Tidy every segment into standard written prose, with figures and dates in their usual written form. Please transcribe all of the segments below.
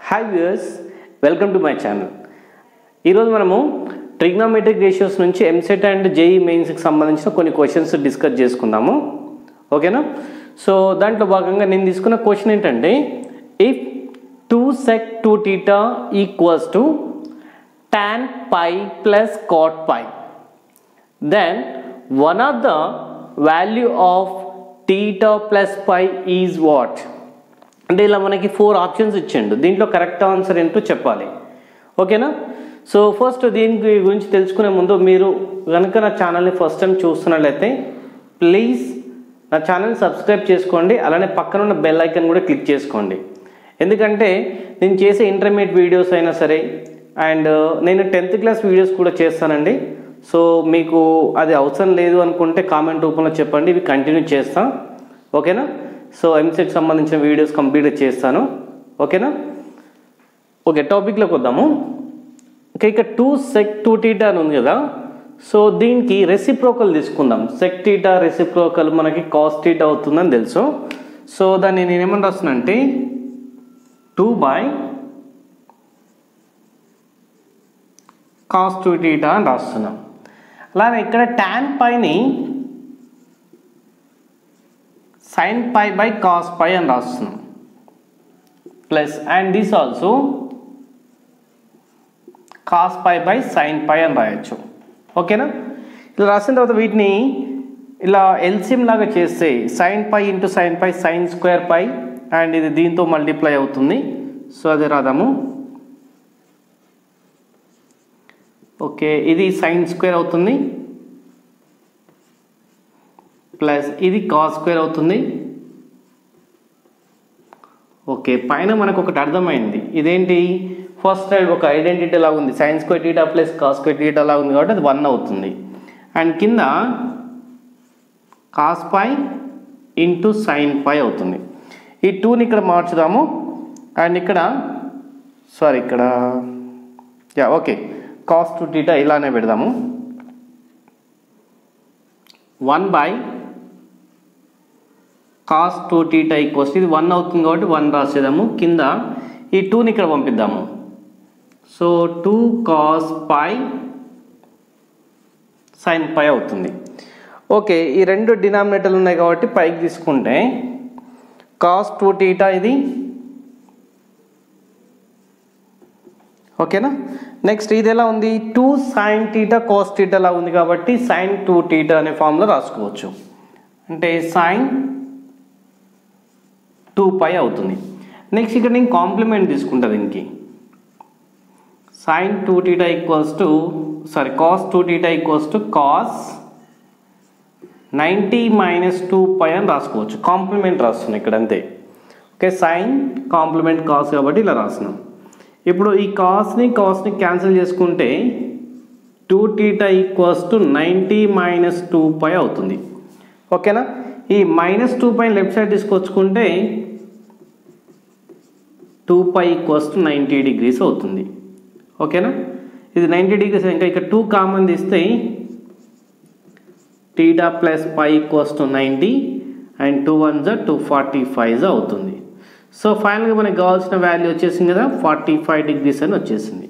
Hi viewers, welcome to my channel. ఈరోజు మనము trigonometric ratios నుంచి ఎంసెట్ అండ్ జేఈ మెయిన్స్కి సంబంధించిన కొన్ని క్వశ్చన్స్ డిస్కస్ చేసుకుందాము. ఓకేనా? సో దాంట్లో భాగంగా నేను తీసుకున్న క్వశ్చన్ ఏంటంటే, if 2 sec 2 theta equals to tan pi plus cot pi, then one of the value of theta plus pi is what? అంటే ఇలా మనకి 4 ఆప్షన్స్ ఇచ్చిండు. దీంట్లో కరెక్ట్ ఆన్సర్ ఏంటో చెప్పాలి. ఓకేనా? సో ఫస్ట్ దీని గురించి తెలుసుకునే ముందు మీరు కనుక నా ఛానల్ని ఫస్ట్ టైం చూస్తున్నట్లయితే ప్లీజ్ నా ఛానల్ని సబ్స్క్రైబ్ చేసుకోండి. అలానే పక్కన ఉన్న బెల్ ఐకాన్ కూడా క్లిక్ చేసుకోండి. ఎందుకంటే నేను చేసే ఇంటర్మీడియట్ వీడియోస్ అయినా సరే అండ్ నేను 10th క్లాస్ వీడియోస్ కూడా చేస్తానండి. సో మీకు అది అవసరం లేదు అనుకుంటే కామెంట్ రూపంలో చెప్పండి, ఇవి కంటిన్యూ చేస్తాం. ఓకేనా? సో ఎంసెట్ సంబంధించిన వీడియోస్ కంప్లీట్ చేస్తాను. ఓకేనా? ఓకే, టాపిక్లోకి వద్దాము. ఓకే, ఇక్కడ 2 sec 2 theta అని ఉంది కదా. సో దీనికి రెసిప్రోకల్ తీసుకుందాం. sec theta రెసిప్రోకల్ మనకి cos theta అవుతుందని తెలుసు. సో దాన్ని నేను ఏమని రాస్తున్నా అంటే 2/cos 2 theta అని రాస్తున్నాం. అలానే ఇక్కడ tan పైని sin pi by cos pi అని రాస్తున్నాం. Plus and this also cos pi by sin pi అని రాయొచ్చు. ఓకేనా? ఇలా రాసిన తర్వాత వీటిని ఇలా ఎల్సిఎం లాగా చేస్తే sin pi into sin pi sin square pi and ఇది దీంతో మల్టిప్లై అవుతుంది. సో అదే రాదాము. ఓకే, ఇది sin స్క్వేర్ అవుతుంది ప్లస్ ఇది cos స్క్వేర్ అవుతుంది. ఓకే, పైన మనకు ఒకటి అర్థమైంది. ఇదేంటి? ఫస్ట్ ఒక ఐడెంటిటీ లాగా ఉంది. sin square theta plus cos square theta లాగా ఉంది కాబట్టి అది 1 అవుతుంది. అండ్ కింద cos పై ఇంటూ sin పై అవుతుంది. ఈ 2ని ఇక్కడ మార్చుదాము. అండ్ ఇక్కడ ఇక్కడ ఓకే, cos 2 theta ఇలానే పెడదాము. 1/cos 2 theta ఈక్వల్స్ ఇది 1 అవుతుంది కాబట్టి 1 రాసేదాము. కింద ఈ 2ని ఇక్కడ పంపిద్దాము. So 2 cos pi sin pi అవుతుంది. ఓకే, ఈ రెండు డినామినేటర్లు ఉన్నాయి కాబట్టి పైకి తీసుకుంటే cos 2 theta ఇది. ఓకేనా? నెక్స్ట్ ఇది ఎలా ఉంది? 2 sin theta cos theta లా ఉంది కాబట్టి sin 2 theta అనే ఫామ్లో రాసుకోవచ్చు. అంటే sin 2π అవుతుంది. నెక్స్ట్ ఇక్కడ నేను కాంప్లిమెంట్ తీసుకుంటా దీనికి. sin 2 theta equals to cos 2 theta equals to cos 90 - 2π అని రాసుకోవచ్చు. కాంప్లిమెంట్ రాస్తున్నాం ఇక్కడ అంతే. ఓకే, sin కాంప్లిమెంట్ cos కాబట్టి ఇలా రాస్తున్నాం. ఇప్పుడు ఈ కాస్ని క్యాన్సిల్ చేసుకుంటే 2 theta ఈక్వల్స్ టు 90 - 2π అవుతుంది. ఓకేనా? ఈ -2π లెఫ్ట్ సైడ్ తీసుకొచ్చుకుంటే 2π ఈక్వల్స్ టు 90 degrees అవుతుంది. ఓకేనా? ఇది 90 degrees. ఇంకా ఇక్కడ 2 కామన్ తీస్తే theta plus π equals to 90 and 2 1 245 అవుతుంది. సో ఫైనల్గా మనకు కావాల్సిన వాల్యూ వచ్చేసింది కదా, 45 degrees అని వచ్చేసింది.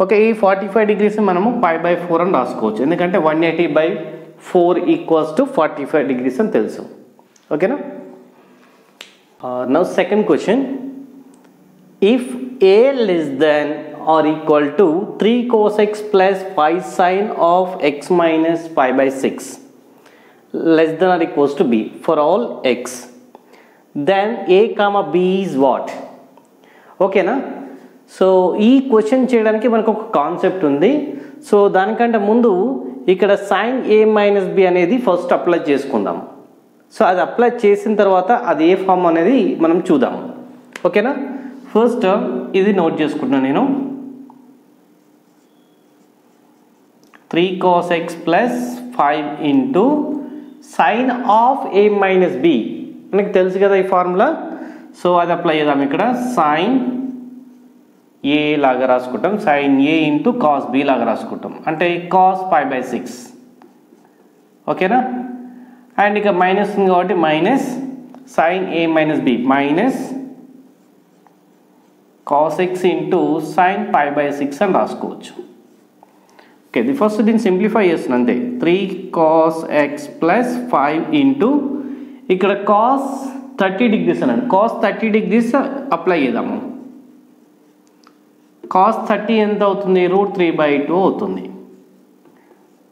ఓకే, ఈ 45 degrees మనము π/4 అని రాసుకోవచ్చు. ఎందుకంటే 180/4 ఈక్వల్స్ టు 45 degrees అని తెలుసు. ఓకేనా? Now second question, if a less than or equal to 3 cos x plus 5 sin of x minus π/6 less than or equals to b for all x, then a comma b is what? ఓకేనా? So ఈ question చేయడానికి మనకు ఒక concept ఉంది. So దానికంటే ముందు ఇక్కడ sin a minus b అనేది ఫస్ట్ అప్లై చేసుకుందాం. సో అది అప్లై చేసిన తర్వాత అది ఏ ఫామ్ అనేది మనం చూద్దాం. ఓకేనా? ఫస్ట్ ఇది నోట్ చేసుకుంటున్నాను నేను. 3 cos x plus 5 into sin of a minus b మనకి తెలుసు కదా ఈ ఫార్ములా. సో అది అప్లై చేద్దాం. ఇక్కడ sin a లాగా రాసుకుంటాం, sin a into cos b లాగా రాసుకుంటాం. అంటే cos π/6. ఓకేనా? అండ్ ఇక మైనస్ ఉంది కాబట్టి minus sin a minus b minus cos x into sin pi by 6 అని రాసుకోవచ్చు. ఓకే, ది ఫస్ట్ దీన్ని సింప్లిఫై చేస్తున్నాను అంతే. 3 cos x ప్లస్ 5 ఇంటూ ఇక్కడ cos 30 degrees అనండి. cos 30 degrees అప్లై చేద్దాము. cos 30 ఎంత అవుతుంది? √3/2 అవుతుంది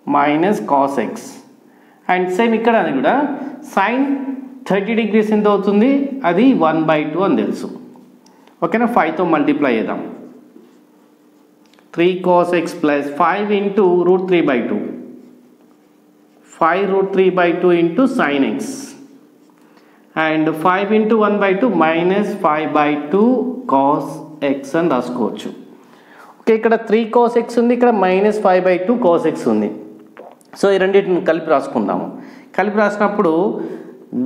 minus cos x. And same ఇక్కడ అది కూడా sin 30 degrees ఎంత అవుతుంది? అది 1/2 అని తెలుసు. ఓకేనా, 5తో మల్టిప్లై చేద్దాం. 3 cos x plus 5 into √3/2, 5 √3/2 into sin x, and 5 into 1/2 minus 5/2 cos x అని రాసుకోవచ్చు. ఓకే, ఇక్కడ 3 cos x ఉంది, ఇక్కడ మైనస్ 5/2 cos x ఉంది. సో ఈ రెండింటిని కలిపి రాసుకుందాము. కలిపి రాసినప్పుడు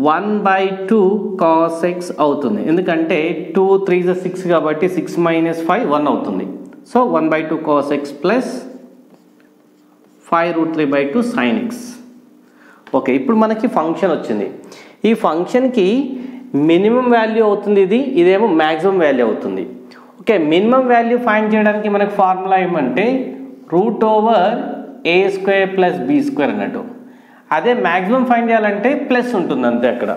1/2 cos x అవుతుంది. ఎందుకంటే 2 3 6 కాబట్టి 6 మైనస్ 5 1 అవుతుంది. So 1/2 cos x plus 5 √3/2 sin x. Okay, ఇప్పుడు మనకి ఫంక్షన్ వచ్చింది. ఈ ఫంక్షన్కి మినిమం వాల్యూ అవుతుంది ఇది, ఇదేమో మ్యాక్సిమం వాల్యూ అవుతుంది. ఓకే, మినిమం వాల్యూ ఫైండ్ చేయడానికి మనకి ఫార్ములా ఏమంటే √a² ప్లస్ b² అన్నట్టు. అదే మ్యాక్సిమం ఫైండ్ చేయాలంటే ప్లస్ ఉంటుంది అంతే అక్కడ.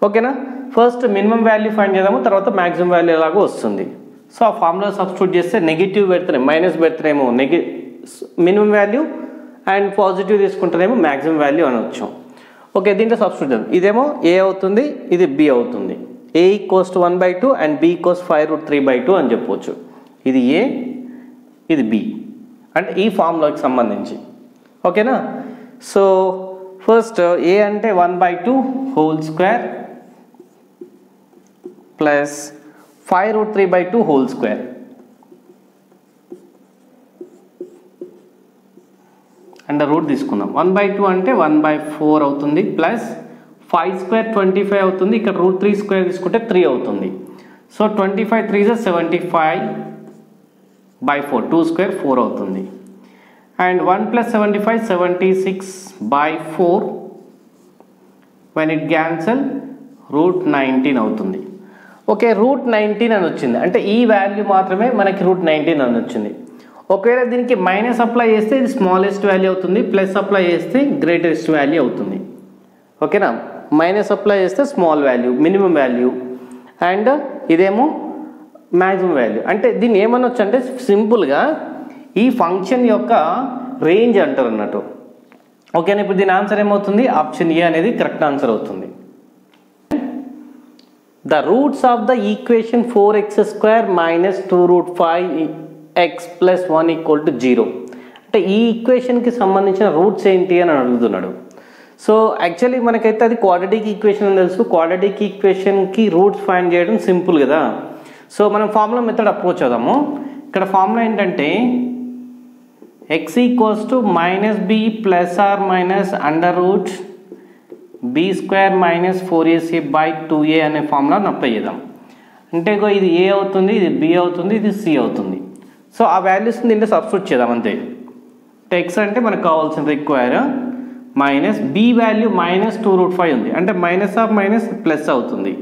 ఓకేనా, ఫస్ట్ మినిమం వాల్యూ ఫైండ్ చేద్దాము, తర్వాత మ్యాక్సిమం వాల్యూ ఎలాగో వస్తుంది. సో ఆ ఫార్ములా సబ్స్టిట్యూట్ చేస్తే నెగిటివ్ పెడితేనే మైనస్ పెడితేనేమో మినిమం వాల్యూ అండ్ పాజిటివ్ తీసుకుంటేనేమో మ్యాక్సిమం వాల్యూ అనొచ్చు. ఓకే, దీంట్లో సబ్స్టిట్యూట్ చేద్దాం. ఇదేమో a అవుతుంది, ఇది b అవుతుంది. a = 1/2 అండ్ b = 5 √3/2 అని చెప్పవచ్చు. ఇది a, ఇది b అంటే ఈ ఫార్ములాకి సంబంధించి. ఓకేనా, సో ఫస్ట్ a అంటే 1/2 whole square plus 5 √3/2 whole square and root తీసుకుందాం. 1/2 అంటే 1/4 అవుతుంది ప్లస్ 5² 25 అవుతుంది. ఇక్కడ √3² తీసుకుంటే 3 అవుతుంది. సో 25 3 75/4, 2² 4 అవుతుంది. అండ్ 1 + 75 76/4. when it cancel √19 అవుతుంది. ఓకే, √19 అని వచ్చింది అంటే ఈ వాల్యూ మాత్రమే మనకి √19 అని వచ్చింది. ఒకవేళ దీనికి మైనస్ అప్లై చేస్తే ఇది స్మాలెస్ట్ వాల్యూ అవుతుంది, ప్లస్ అప్లై చేస్తే గ్రేటెస్ట్ వాల్యూ అవుతుంది. ఓకేనా, మైనస్ అప్లై చేస్తే small value minimum value and ఇదేమో మ్యాక్సిమం వాల్యూ. అంటే దీన్ని ఏమనొచ్చు అంటే సింపుల్గా ఈ ఫంక్షన్ యొక్క రేంజ్ అంటారు అన్నట్టు. ఓకేనా, ఇప్పుడు దీని ఆన్సర్ ఏమవుతుంది? ఆప్షన్ ఏ అనేది కరెక్ట్ ఆన్సర్ అవుతుంది. The roots of the equation 4x² minus 2√5x plus 1 = 0. అంటే ఈ ఈక్వేషన్కి సంబంధించిన రూట్స్ ఏంటి అని అడుగుతున్నాడు. సో యాక్చువల్లీ మనకైతే అది క్వాడ్రాటిక్ ఈక్వేషన్ అని తెలుసు. క్వాడ్రాటిక్ ఈక్వేషన్కి రూట్స్ ఫైండ్ చేయడం సింపుల్ కదా. సో మనం ఫార్ములా మెథడ్ అప్రోచ్ అవుదాము. ఇక్కడ ఫార్ములా ఏంటంటే x = -b + or -√b² - 4ac/2a అనే ఫార్ములాని అప్లై చేద్దాం. అంటే ఇది a అవుతుంది, ఇది b అవుతుంది, ఇది c అవుతుంది. సో ఆ వాల్యూస్ దీంట్లో సబ్స్టిట్యూట్ చేద్దాం అంతే. x అంటే మనకు కావాల్సిన రిక్వైర్ మైనస్ b వాల్యూ -2√5 ఉంది అంటే మైనస్ ఆఫ్ మైనస్ ప్లస్ అవుతుంది.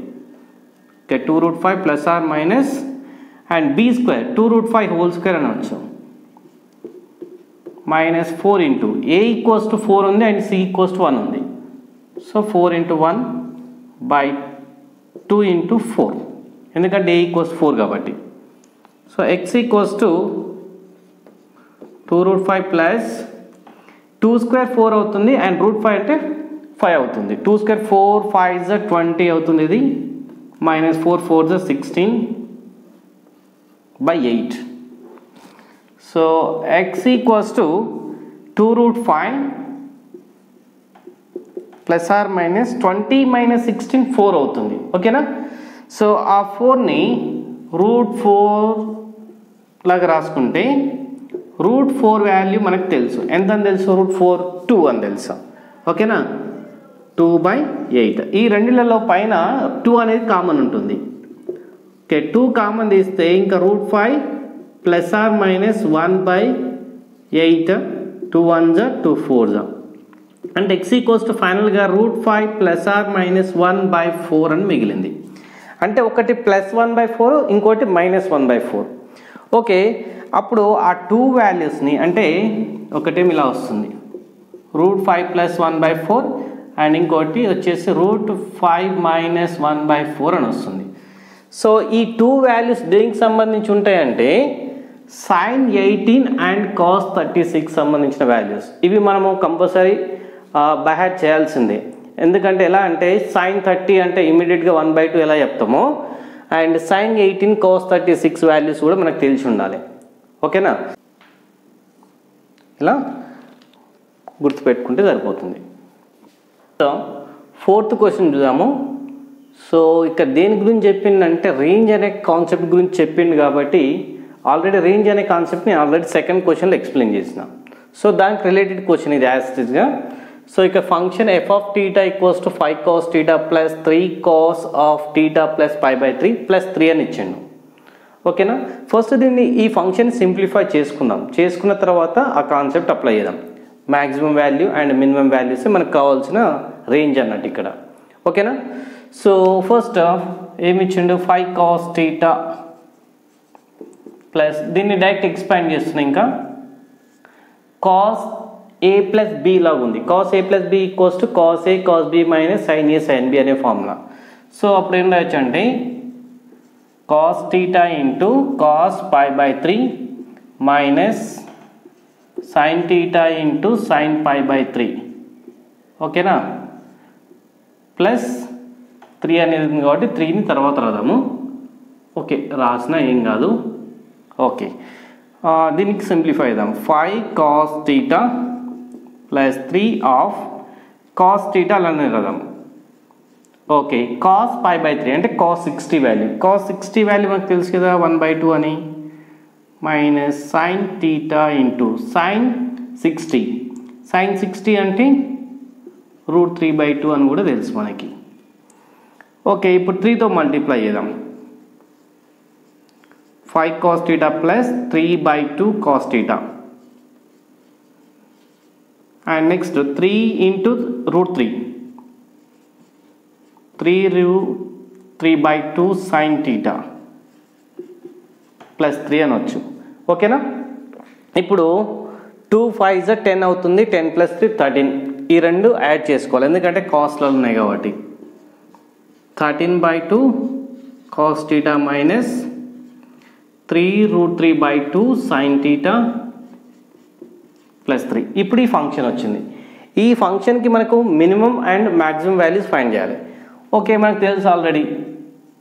Okay, 2√5 + or and b² 2√5 whole square అని వచ్చు -4 ఇంటూ a = 4 ఉంది అండ్ c = 1 ఉంది. సో 4 × 1/2 × 4 ఎందుకంటే a = 4 కాబట్టి. సో x = 2√5 ప్లస్ 2² 4 అవుతుంది అండ్ √5 అంటే 5 అవుతుంది. 2² 4 5 20 అవుతుంది. ఇది -4 4 16/8. సో x = 2√5 + or -20 - 16 4 అవుతుంది. ఓకేనా, సో ఆ 4ని √4 లాగా రాసుకుంటే √4 వాల్యూ మనకు తెలుసు. ఎంత అని తెలుసు? √4 2 అని తెలుసు. ఓకేనా, 2/8. ఈ రెండిళ్ళలో పైన 2 అనేది కామన్ ఉంటుంది. ఓకే, 2 కామన్ తీస్తే ఇంకా √5 + or -1/8 2 1s 2 4s అంటే x = ఫైనల్గా √5 + or -1/4 అని మిగిలింది. అంటే ఒకటి +1/4 ఇంకోటి -1/4. ఓకే, అప్పుడు ఆ 2 వాల్యూస్ని అంటే ఒకటేమి ఇలా వస్తుంది √5 + 1/4 అండ్ ఇంకోటి వచ్చేసి √5 - 1/4 అని వస్తుంది. సో ఈ 2 వాల్యూస్ దేనికి సంబంధించి ఉంటాయంటే sin 18 అండ్ cos 36 సంబంధించిన వాల్యూస్. ఇవి మనము కంపల్సరీ బై హార్ట్ చేయాల్సిందే. ఎందుకంటే ఎలా అంటే sin 30 అంటే ఇమీడియట్గా 1/2 ఎలా చెప్తామో అండ్ sin 18 cos 36 వాల్యూస్ కూడా మనకు తెలిసి ఉండాలి. ఓకేనా, ఇలా గుర్తుపెట్టుకుంటే సరిపోతుంది. సో 4th క్వశ్చన్ చూద్దాము. సో ఇక్కడ దేని గురించి చెప్పిందంటే రేంజ్ అనే కాన్సెప్ట్ గురించి చెప్పింది కాబట్టి ఆల్రెడీ రేంజ్ అనే కాన్సెప్ట్ని ఆల్రెడీ 2nd క్వశ్చన్లో ఎక్స్ప్లెయిన్ చేసిన. సో దానికి రిలేటెడ్ క్వశ్చన్ ఇది యాజ్ ఇట్ ఈస్గా. సో ఇక్కడ function f of theta equals to 5 cos theta plus 3 cos of theta plus pi/3 plus 3 అని ఇచ్చిండు. ఓకేనా, ఫస్ట్ దీన్ని ఈ ఫంక్షన్ సింప్లిఫై చేసుకుందాం. చేసుకున్న తర్వాత ఆ కాన్సెప్ట్ అప్లై చేద్దాం. Maximum value and minimum values మనకు కావాల్సిన రేంజ్ అన్నట్టు ఇక్కడ. ఓకేనా, సో ఫస్ట్ ఏమి ఇచ్చిండు 5 cos theta ప్లస్ దీన్ని డైరెక్ట్ ఎక్స్పాండ్ చేస్తున్నా ఇంకా cos a plus b లాగా ఉంది. cos a plus b equals to cos a cos b minus sin a sin b అనే ఫార్ములా. సో అప్పుడు ఏం రాయొచ్చు అంటే cos theta into cos pi/3 minus sin theta into sin pi/3. ఓకేనా, plus 3 అనేది ఉంది కాబట్టి 3ని తర్వాత రాదాము. ఓకే, రాసిన ఏం కాదు. ఓకే, దీనికి సింప్లిఫై చేద్దాం. 5 cos theta plus 3 of cos theta అలానే రాదాం. ఓకే, cos pi/3 అంటే cos 60 వాల్యూ. cos 60 వాల్యూ మనకు తెలుసు కదా 1/2 అని. Minus sin theta into sin 60. sin 60 అంటే √3/2 అని కూడా తెలుసు మనకి. ఓకే, ఇప్పుడు 3తో మల్టిప్లై చేద్దాం. 5 cos theta plus 3/2 cos theta and next 3 into √3 3√3/2 sin theta plus 3 అనొచ్చు. ఓకేనా, ఇప్పుడు 2 5 10 అవుతుంది. 10 + 3 13. ఈ రెండు యాడ్ చేసుకోవాలి ఎందుకంటే కాస్ట్లో ఉన్నాయి కాబట్టి. 13/2 cos theta minus 3√3/2 sin theta plus 3. ఇప్పుడు ఈ ఫంక్షన్ వచ్చింది. ఈ ఫంక్షన్కి మనకు minimum and maximum values find చేయాలి. ఓకే, మనకు తెలుసు ఆల్రెడీ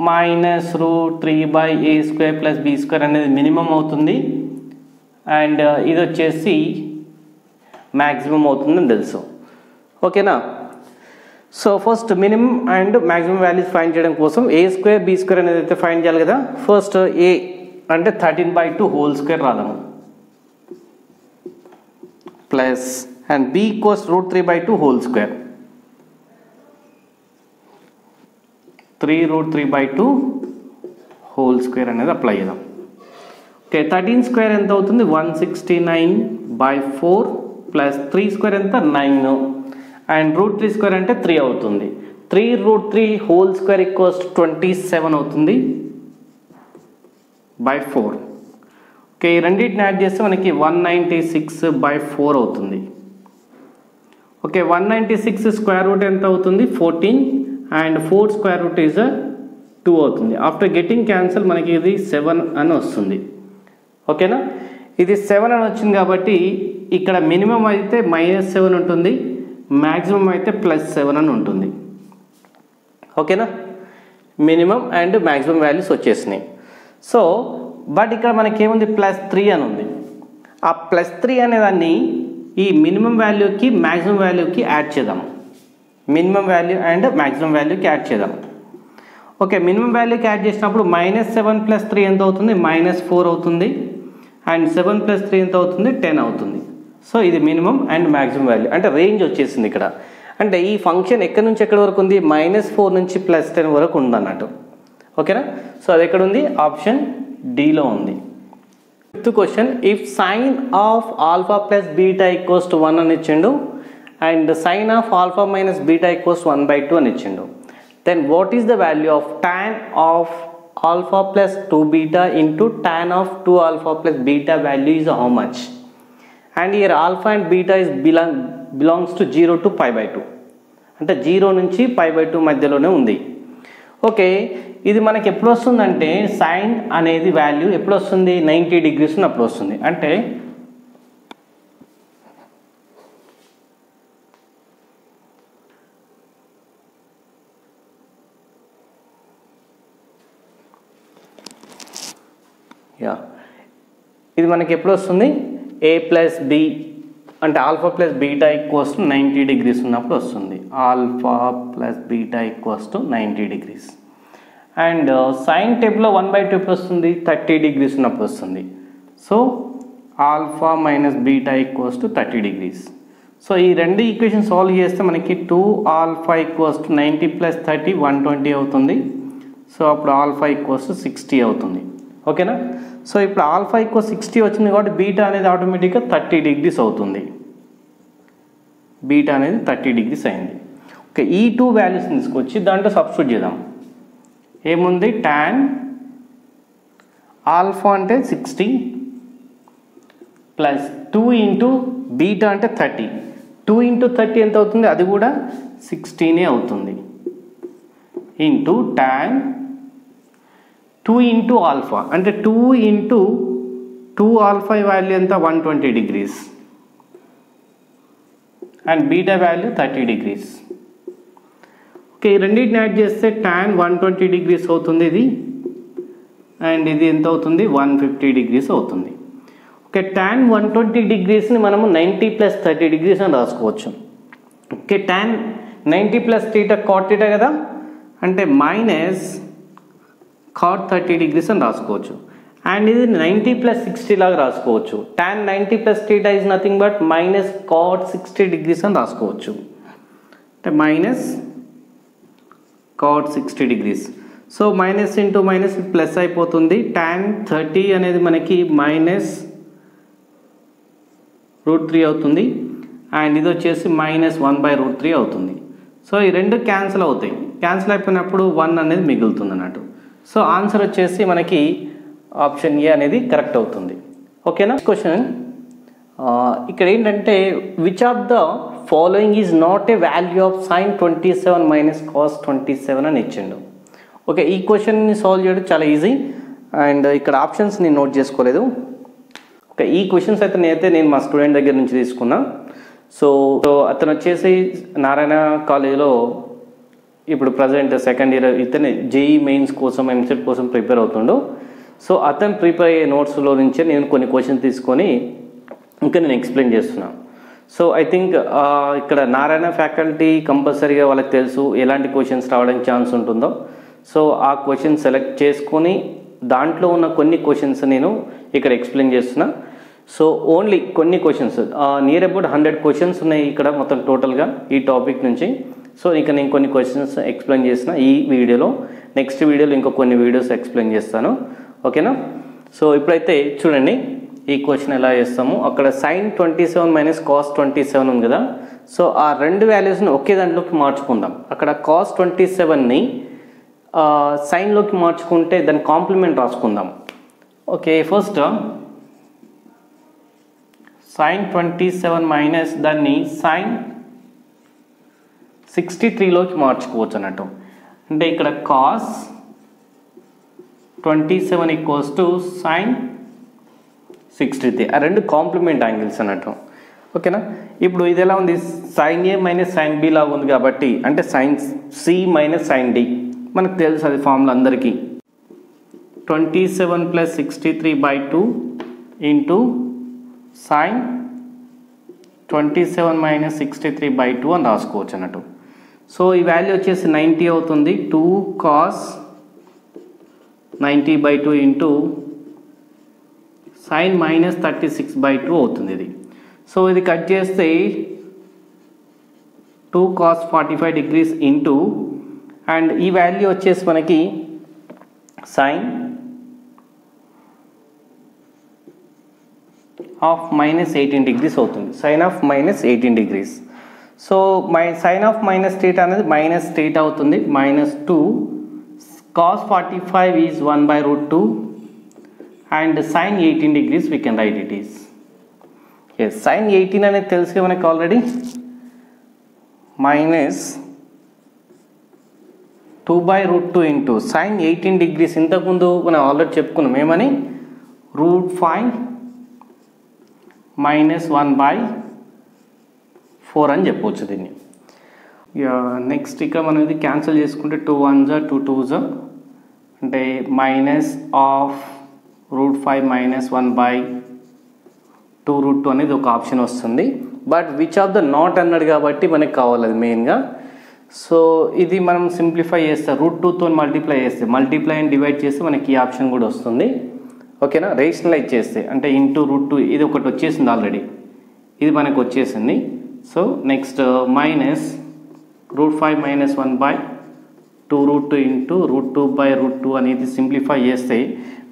-√3/a² ప్లస్ b² అనేది మినిమం అవుతుంది అండ్ ఇది వచ్చేసి మ్యాక్సిమం అవుతుందని తెలుసు. ఓకేనా, so first minimum and maximum values find చేయడం కోసం a² b² అనేది అయితే ఫైండ్ చేయాలి కదా. ఫస్ట్ a అంటే 13/2 హోల్ స్క్వేర్ రాదాము plus and b equals √3/2 whole square 3√3/2 whole square అనేది అప్లై చేద్దాం. ఓకే, 13² ఎంత అవుతుంది 169/4 ప్లస్ 3² ఎంత 9 అండ్ √3² అంటే 3 అవుతుంది. 3√3 హోల్ స్క్వేర్ ఈక్వల్స్ 27 అవుతుంది /4. ఓకే, ఈ రెండింటిని యాడ్ చేస్తే మనకి 196/4 అవుతుంది. ఓకే, 196 స్క్వేర్ రూట్ ఎంత అవుతుంది 14 అండ్ 4 స్క్వేర్ రూట్ ఈజ్ 2 అవుతుంది. ఆఫ్టర్ గెటింగ్ క్యాన్సల్ మనకి ఇది 7 అని వస్తుంది. ఓకేనా, ఇది 7 అని వచ్చింది కాబట్టి ఇక్కడ మినిమం అయితే -7 ఉంటుంది, మ్యాక్సిమం అయితే +7 అని ఉంటుంది. ఓకేనా, మినిమం అండ్ మ్యాక్సిమం వాల్యూస్ వచ్చేసినాయి. సో బట్ ఇక్కడ మనకేముంది +3 అని ఉంది. ఆ +3 అనేదాన్ని ఈ మినిమం వాల్యూకి మ్యాక్సిమం వాల్యూకి యాడ్ చేద్దాం. మినిమం వాల్యూ అండ్ మ్యాక్సిమం వాల్యూకి యాడ్ చేద్దాం. ఓకే, మినిమం వాల్యూకి యాడ్ చేసినప్పుడు -7 + 3 ఎంత అవుతుంది -4 అవుతుంది అండ్ 7 + 3 ఎంత అవుతుంది 10 అవుతుంది. సో ఇది మినిమం అండ్ మ్యాక్సిమం వాల్యూ అంటే రేంజ్ వచ్చేసింది ఇక్కడ. అంటే ఈ ఫంక్షన్ ఎక్కడి నుంచి ఎక్కడి వరకు ఉంది -4 నుంచి +10 వరకు ఉంది అన్నట్టు. ఓకేనా, సో అది ఎక్కడ ఉంది ఆప్షన్ డీలో ఉంది. 5th question if sin of alpha plus beta equals to 1 అని ఇచ్చిండు and sin of alpha minus beta equals 1/2 అని ఇచ్చిండు. then what is the value of tan of alpha plus 2 beta into tan of 2 alpha plus beta value is how much? And here alpha and beta is belongs to 0 to pi by 2, అంటే 0 నుంచి pi by 2 మధ్యలోనే ఉంది. Okay, ఇది మనకి ఎప్పుడు వస్తుందంటే sign అనేది value ఎప్పుడు వస్తుంది, 90 డిగ్రీస్ ఉన్నప్పుడు వస్తుంది. అంటే ఇది మనకి ఎప్పుడు వస్తుంది, ఏ ప్లస్ బి అంటే alpha plus beta equals to 90 degrees ఉన్నప్పుడు వస్తుంది. Alpha plus beta equals to 90 degrees. And sine టేబుల్లో 1/2 ఎప్పుడు వస్తుంది, 30 డిగ్రీస్ ఉన్నప్పుడు వస్తుంది. So alpha minus beta equals to 30 degrees. So ఈ రెండు ఈక్వేషన్ సాల్వ్ చేస్తే మనకి 2 ఆల్ఫా ఈక్వల్స్ టు 90 ప్లస్ 30 120 అవుతుంది. సో అప్పుడు ఆల్ఫా ఈక్వల్స్ టు 60 అవుతుంది. ఓకేనా. సో ఇప్పుడు ఆల్ఫా ఈక్వల్ 60 వచ్చింది కాబట్టి బీటా అనేది ఆటోమేటిక్గా 30 డిగ్రీస్ అవుతుంది. బీటా అనేది 30 డిగ్రీస్ అయింది. ఓకే, ఈ 2 వాల్యూస్ని తీసుకొచ్చి దాంట్లో సబ్స్టిట్యూట్ చేద్దాం. ఏముంది, tan ఆల్ఫా అంటే 60 ప్లస్ 2 ఇంటూ బీటా అంటే 30. 2 ఇంటూ 30 ఎంత అవుతుంది, అది కూడా 16 అవుతుంది. ఇంటూ tan 2 ఇంటూ ఆల్ఫా అంటే 2 ఇంటూ 2 ఆల్ఫా వాల్యూ ఎంత 120 degrees and beta value 30 degrees. Okay, ఈ రెండింటిని యాడ్ చేస్తే tan 120 డిగ్రీస్ అవుతుంది ఇది, అండ్ ఇది ఎంత అవుతుంది 150 డిగ్రీస్ అవుతుంది. ఓకే, tan 120 డిగ్రీస్ని మనము 90 ప్లస్ 30 డిగ్రీస్ అని రాసుకోవచ్చు. Okay, tan 90 plus theta cot theta కదా, అంటే మైనస్ cot 30 డిగ్రీస్ అని రాసుకోవచ్చు. అండ్ ఇది 90 ప్లస్ 60 లాగా రాసుకోవచ్చు. tan 90 plus theta is nothing but minus cot 60 degrees అని రాసుకోవచ్చు. అంటే minus cot 60 degrees. So minus into minus plus అయిపోతుంది. tan 30 అనేది మనకి మైనస్ √3 అవుతుంది. అండ్ ఇది వచ్చేసి మైనస్ 1/√3 అవుతుంది. సో ఈ రెండు క్యాన్సిల్ అవుతాయి. క్యాన్సిల్ అయిపోయినప్పుడు 1 అనేది మిగులుతుంది అన్నట్టు. సో ఆన్సర్ వచ్చేసి మనకి ఆప్షన్ ఏ అనేది కరెక్ట్ అవుతుంది. ఓకేనా. క్వశ్చన్ ఇక్కడ ఏంటంటే which of the following is not a value of sin 27 minus cos 27 అని ఇచ్చిండు. ఓకే, ఈ క్వశ్చన్ని సాల్వ్ చేయడం చాలా ఈజీ. అండ్ ఇక్కడ ఆప్షన్స్ నేను నోట్ చేసుకోలేదు. ఓకే, ఈ క్వశ్చన్స్ అయితే నేను మా స్టూడెంట్ దగ్గర నుంచి తీసుకున్నా. సో అతను వచ్చేసి నారాయణ కాలేజీలో ఇప్పుడు ప్రజెంట్ సెకండ్ ఇయర్, ఇతను జేఈ మెయిన్స్ కోసం ఎంసెట్ కోసం ప్రిపేర్ అవుతుండు. సో అతను ప్రిపేర్ అయ్యే నోట్స్లో నుంచే నేను కొన్ని క్వశ్చన్స్ తీసుకొని ఇంకా నేను ఎక్స్ప్లెయిన్ చేస్తున్నాను. సో ఐ థింక్ ఇక్కడ నారాయణ ఫ్యాకల్టీ కంపల్సరీగా వాళ్ళకి తెలుసు ఎలాంటి క్వశ్చన్స్ రావడానికి ఛాన్స్ ఉంటుందో. సో ఆ క్వశ్చన్ సెలెక్ట్ చేసుకొని దాంట్లో ఉన్న కొన్ని క్వశ్చన్స్ నేను ఇక్కడ ఎక్స్ప్లెయిన్ చేస్తున్నా. సో ఓన్లీ కొన్ని క్వశ్చన్స్, నియర్ అబౌట్ 100 క్వశ్చన్స్ ఉన్నాయి ఇక్కడ మొత్తం టోటల్గా ఈ టాపిక్ నుంచి. సో ఇక నేను కొన్ని క్వశ్చన్స్ ఎక్స్ప్లెయిన్ చేసిన ఈ వీడియోలో. నెక్స్ట్ వీడియోలో ఇంకో కొన్ని వీడియోస్ ఎక్స్ప్లెయిన్ చేస్తాను. ఓకేనా. సో ఇప్పుడైతే చూడండి ఈ క్వశ్చన్ ఎలా చేస్తాము. అక్కడ sin 27 మైనస్ cos 27 ఉంది కదా. సో ఆ రెండు వాల్యూస్ని ఒకే దాంట్లోకి మార్చుకుందాం. అక్కడ cos 27ని సైన్లోకి మార్చుకుంటే దాని కాంప్లిమెంట్ రాసుకుందాం. ఓకే, ఫస్ట్ sin 27 మైనస్ దాన్ని sin 63లోకి మార్చుకోవచ్చు అన్నట్టు. అంటే ఇక్కడ cos 27 ఈక్వల్స్ టు sin 63. ఆ రెండు కాంప్లిమెంట్ యాంగిల్స్ అన్నట్టు. ఓకేనా. ఇప్పుడు ఇది ఎలా ఉంది, sin A minus sin B లాగా ఉంది కాబట్టి, అంటే sin C minus sin D మనకు తెలుసు అది ఫార్ములా అందరికీ. 27 ప్లస్ 63/2 ఇంటూ sin 27 మైనస్ 63/2 అని రాసుకోవచ్చు అన్నట్టు. సో ఈ వాల్యూ వచ్చేసి 90 అవుతుంది. 2 cos 90/2 ఇంటూ sin మైనస్ 36/2 అవుతుంది ఇది. సో ఇది కట్ చేస్తే 2 cos 45 డిగ్రీస్ ఇంటూ, అండ్ ఈ వాల్యూ వచ్చేసి మనకి sin ఆఫ్ మైనస్ 18 డిగ్రీస్ అవుతుంది. sin of minus 18 degrees. So sine of minus theta అనేది మైనస్ థీటా అవుతుంది. -2 cos 45 is 1/√2 and sin 18 degrees we can write it is. Yes, sin 18 అనేది తెలుసు మనకి already, -2/√2 into sin 18 degrees. ఇంతకుముందు మనం already చెప్పుకున్నాం ఏమని, √5 - 1/4 అని చెప్పవచ్చు దీన్ని. నెక్స్ట్ ఇక్కడ మనం ఇది క్యాన్సిల్ చేసుకుంటే 2 1s 2 2s అంటే -√5 - 1/2√2 అనేది ఒక ఆప్షన్ వస్తుంది. But which of the not అన్నాడు కాబట్టి మనకి కావాలి అది మెయిన్గా. సో ఇది మనం సింప్లిఫై చేస్తే √2తో మల్టిప్లై చేస్తే, మల్టిప్లై అండ్ డివైడ్ చేస్తే మనకి ఈ ఆప్షన్ కూడా వస్తుంది. ఓకేనా, రేషనలైజ్ చేస్తే అంటే ఇంటూ √2 ఇది ఒకటి వచ్చేసింది ఆల్రెడీ, ఇది మనకు వచ్చేసింది. సో నెక్స్ట్ -√5 - 1/2√2 ఇంటూ √2/√2 అనేది సింప్లిఫై చేస్తే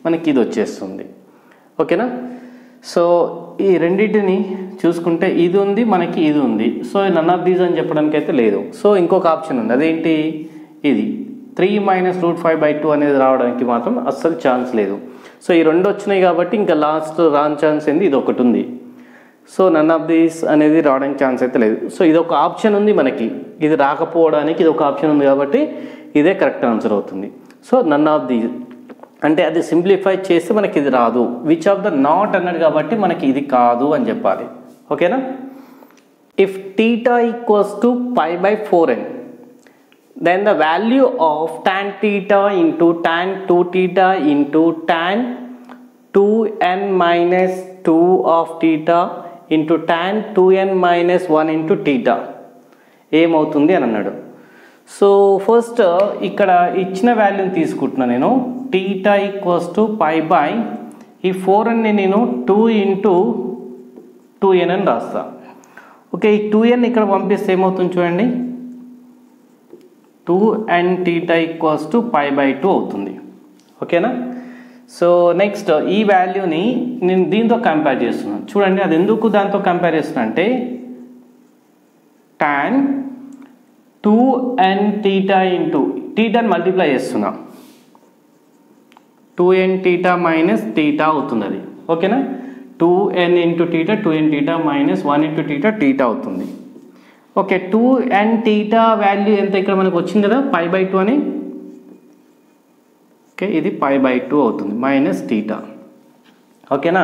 మనకి ఇది వచ్చేస్తుంది. ఓకేనా, సో ఈ రెండింటిని చూసుకుంటే ఇది ఉంది, మనకి ఇది ఉంది. సో నన్ ఆఫ్ దీస్ అని చెప్పడానికి అయితే లేదు. సో ఇంకొక ఆప్షన్ ఉంది, అదేంటి, ఇది 3 - √5/2 అనేది రావడానికి మాత్రం అస్సలు ఛాన్స్ లేదు. సో ఈ రెండు వచ్చినాయి కాబట్టి ఇంకా లాస్ట్ రాన్ ఛాన్స్ ఏంది, ఇది ఒకటి ఉంది. సో నన్ ఆఫ్ దీస్ అనేది రావడానికి ఛాన్స్ అయితే లేదు. సో ఇది ఒక ఆప్షన్ ఉంది మనకి, ఇది రాకపోవడానికి ఇది ఒక ఆప్షన్ ఉంది కాబట్టి ఇదే కరెక్ట్ ఆన్సర్ అవుతుంది. సో నన్ ఆఫ్ దీస్ అంటే అది సింప్లిఫై చేస్తే మనకి ఇది రాదు, విచ్ ఆఫ్ ద నాట్ అన్నాడు కాబట్టి మనకి ఇది కాదు అని చెప్పాలి. ఓకేనా, if θ = π/4n then the value of tan theta into tan 2θ into tan 2n minus 2 of theta into tan 2n minus 1 into theta ఏమవుతుంది అని అన్నాడు. సో ఫస్ట్ ఇక్కడ ఇచ్చిన వాల్యూని తీసుకుంటున్నాను నేను, θ = π/, ఈ 4n నేను 2 into 2n అని రాస్తా. ఓకే, ఈ 2n ఇక్కడ పంపిస్తే ఏమవుతుంది చూడండి, 2n θ = π/2 అవుతుంది. ఓకేనా, సో నెక్స్ట్ ఈ వాల్యూని నేను దీంతో కంపేర్ చేస్తున్నాను. చూడండి అది ఎందుకు దాంతో కంపేర్ చేస్తున్నా అంటే tan 2n θ ఇంటూ θని మల్టిప్లై చేస్తున్నా, 2n θ మైనస్ θ అవుతుంది అది. ఓకేనా, 2n into θ 2n θ minus 1 into θ అవుతుంది. ఓకే, 2n θ వాల్యూ ఎంత ఇక్కడ మనకు వచ్చింది కదా, π/2 అని. ఓకే, ఇది π/2 అవుతుంది మైనస్ θ. ఓకేనా,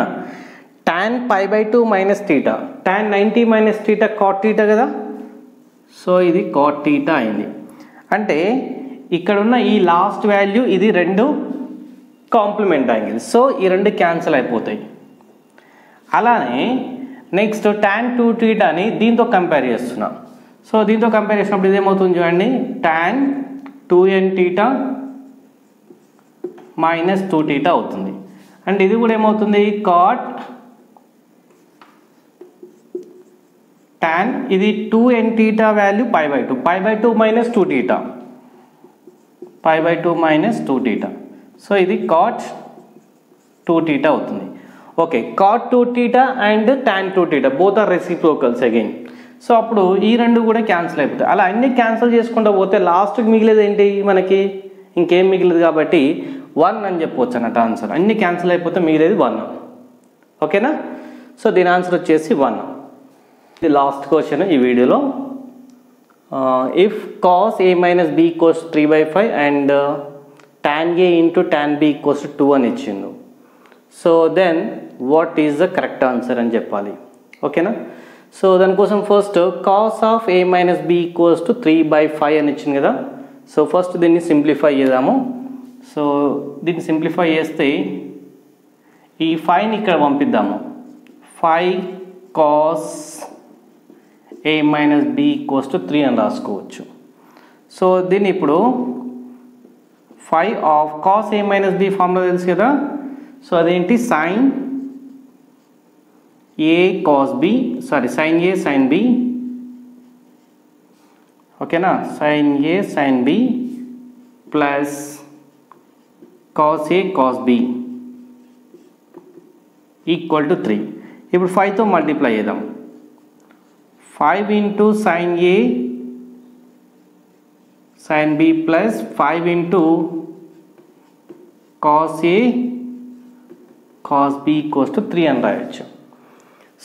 tan π/2 minus θ, tan 90 minus θ cot θ కదా. సో ఇది cot θ అయింది. అంటే ఇక్కడ ఉన్న ఈ లాస్ట్ వాల్యూ ఇది రెండు కాంప్లిమెంట్ యాంగిల్, సో ఈ రెండు క్యాన్సిల్ అయిపోతాయి. అలానే నెక్స్ట్ tan 2θ అని దీంతో కంపేర్ చేస్తున్నా. సో దీంతో కంపేర్ చేసినప్పుడు ఇదేమవుతుంది చూడండి, tan 2n θ మైనస్ 2θ అవుతుంది. అండ్ ఇది కూడా ఏమవుతుంది, cot tan ఇది 2n θ value π/2 minus 2θ, π/2 minus 2θ. So ఇది cot 2θ అవుతుంది. Okay, cot 2θ and tan 2θ both are reciprocals again. So అప్పుడు ఈ రెండు కూడా క్యాన్సిల్ అయిపోతాయి. అలా అన్ని క్యాన్సిల్ చేసుకుంటూ పోతే లాస్ట్కి మిగిలేదు ఏంటి, మనకి ఇంకేం మిగిలేదు కాబట్టి 1 అని చెప్పవచ్చు అన్నట్టు ఆన్సర్. అన్ని క్యాన్సిల్ అయిపోతే మిగిలేదు 1. ఓకేనా, సో దీని ఆన్సర్ వచ్చేసి 1. ఇది లాస్ట్ క్వశ్చన్ ఈ వీడియోలో. If cos a minus b equals 3/5 and tan a into tan b equals 2 అని ఇచ్చిండు. So then what is the correct answer అని చెప్పాలి. ఓకేనా, సో దానికోసం first cos of a minus b equals to 3/5 అని ఇచ్చింది కదా. సో ఫస్ట్ దీన్ని సింప్లిఫై చేద్దాము. సో దీన్ని సింప్లిఫై చేస్తే ఈ 5ని ఇక్కడ పంపిద్దాము, 5 cos a minus b equals to 3 అని రాసుకోవచ్చు. సో దీన్ని ఇప్పుడు 5 of cos a minus b formula తెలుసు కదా. సో అదేంటి, sin a cos b, sorry sin a sin b. ఓకేనా, sin a sin b plus cos a cos b equal to 3. ఇప్పుడు 5తో multiply చేద్దాం. 5 into sin A sin B plus 5 into cos A cos B equals to 3 అని రాయొచ్చు.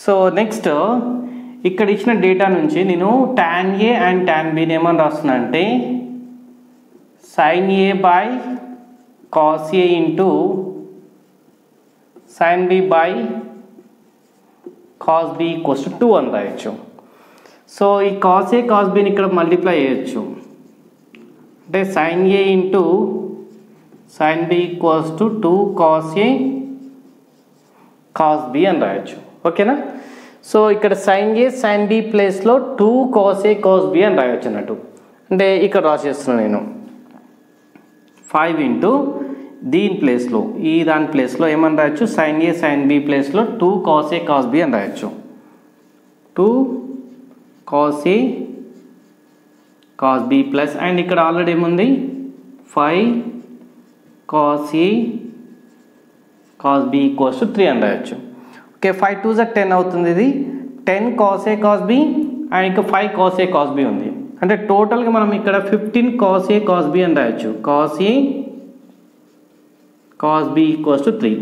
So next ఇక్కడ ఇచ్చిన data నుంచి నేను tan A and tan B ఏమని రాస్తున్నా అంటే sin A by cos A into sin B by cos B equals to 2 అని రాయొచ్చు. సో ఈ cos A cos Bని ఇక్కడ మల్టిప్లై చేయొచ్చు. అంటే sin A into sin B equals to 2 cos A cos B అని రాయొచ్చు. ఓకేనా? సో ఇక్కడ sin A sin B ప్లేస్లో 2 cos A cos B అని రాయొచ్చు అన్నట్టు. అంటే ఇక్కడ రాసేస్తున్నాను నేను 5 ఇంటూ దీని ప్లేస్లో దాని ప్లేస్లో ఏమని రాయొచ్చు sin A sin B ప్లేస్లో 2 cos A cos B అని రాయొచ్చు. 2 cos A cos B plus and ఇక్కడ ఆల్రెడీ ఏముంది 5 cos A cos B equals to 3 అని రాయొచ్చు. ఓకే 5 2 10 అవుతుంది. ఇది 10 cos A cos B and ఇంకా 5 cos A cos B ఉంది. అంటే టోటల్గా మనం ఇక్కడ 15 cos A cos B అని రాయొచ్చు. cos A cos B equals to 3.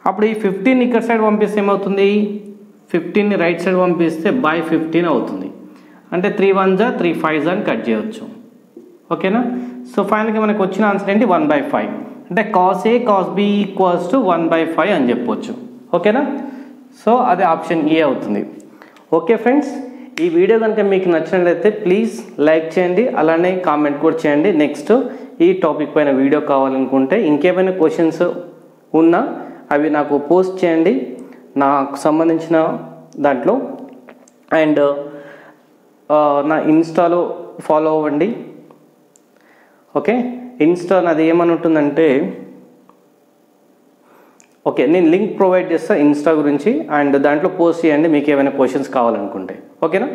అప్పుడు ఈ 15 ఇక్కడ సైడ్ పంపిస్తే ఏమవుతుంది 15ని రైట్ సైడ్ పంపిస్తే బై 15 అవుతుంది. అంటే 3 1 3 5 అని కట్ చేయవచ్చు. ఓకేనా? సో ఫైనల్గా మనకు వచ్చిన ఆన్సర్ ఏంటి 1/5. అంటే cos A cos B equals to 1/5 అని చెప్పవచ్చు. ఓకేనా? సో అది ఆప్షన్ ఏ అవుతుంది. ఓకే ఫ్రెండ్స్, ఈ వీడియో కనుక మీకు నచ్చినట్లయితే ప్లీజ్ లైక్ చేయండి, అలానే కామెంట్ కూడా చేయండి. నెక్స్ట్ ఈ టాపిక్ పైన వీడియో కావాలనుకుంటే ఇంకేమైనా క్వశ్చన్స్ ఉన్నా అవి నాకు పోస్ట్ చేయండి నాకు సంబంధించిన దాంట్లో. అండ్ నా ఇన్స్టాలో ఫాలో అవ్వండి. ఓకే, ఇన్స్టా నాది ఏమని ఉంటుందంటే ఓకే నేను లింక్ ప్రొవైడ్ చేస్తాను ఇన్స్టా గురించి, అండ్ దాంట్లో పోస్ట్ చేయండి మీకు ఏమైనా క్వశ్చన్స్ కావాలనుకుంటే. ఓకేనా?